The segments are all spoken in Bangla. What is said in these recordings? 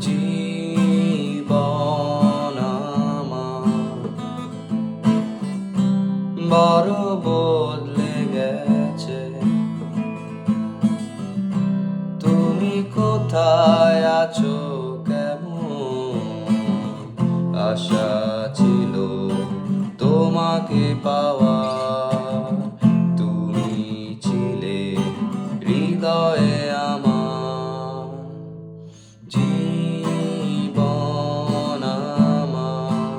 জীবন আমার বড় বদলে গেছে। তুমি কোথায় আছো, কেমন আশা ছিল তোমাকে পাওয়ার। তুমি ছিলে হৃদয়ে আমার। জীবন আমার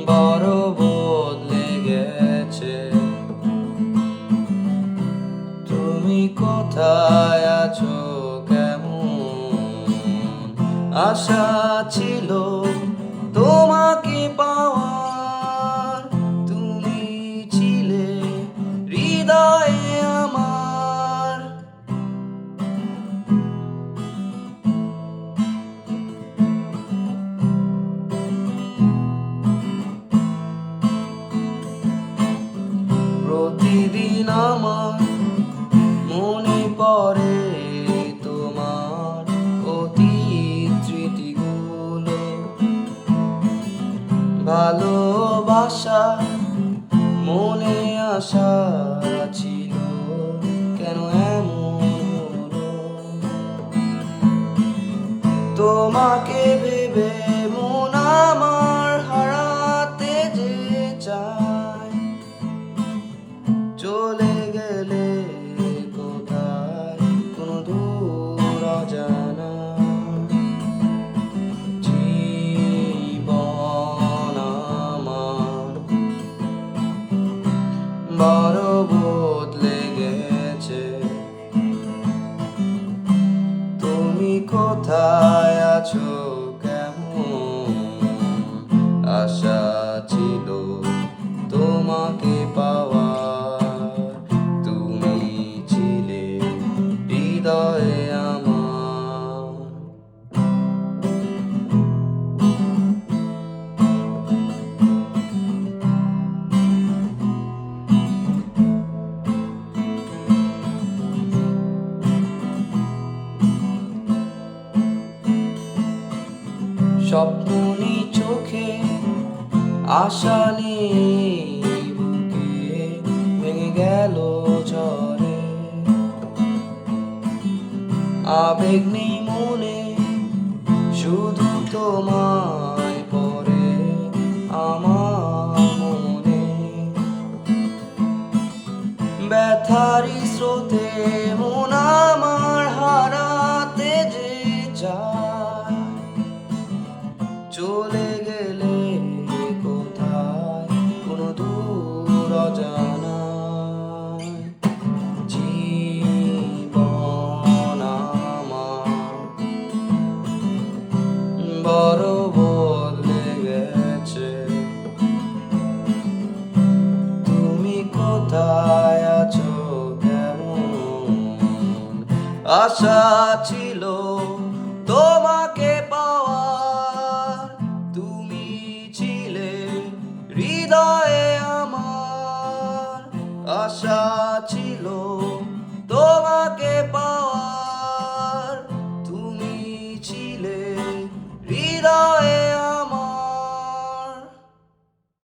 বড় বদলে গেছে। তুমি কোথায় আছো, কেমন আশা ছিল তোমাকে পাওয়ার। তুমি ছিলে হৃদয়ে আমার। প্রতিদিন আমার মনে পড়ে তোমার অতীত স্মৃতিগুলো। ভালোবাসা মনে আশা ছিল, কেন এমন হলো? তোমাকে ভেবে মন আমার হারাতে যে চায়। চলে গেলে কোথায়, কোনো দূর অজানা। জীবন আমার বড় বদলে গেছে। তুমি কোথায় আছো, কেমন আশা ছিল তোমাকে পাওয়ার। তুমি ছিলে হৃদয়ে আমার। স্বপ্নি চোখে আশা নেই বুকে, ভেঙে গেল ঝড়ে। আবেগ নেই মনে, শুধু তোমায় পড়ে আমার মনে। ব্যথারি স্রোতে মন আমার হারাতে যে চায়। চলে গেলে কোথায়, কোনো দূর অজানা। জীবন আমার বড় বদলে গেছে। তুমি কোথায় আছো, কেমন আশা ছিল তোমার।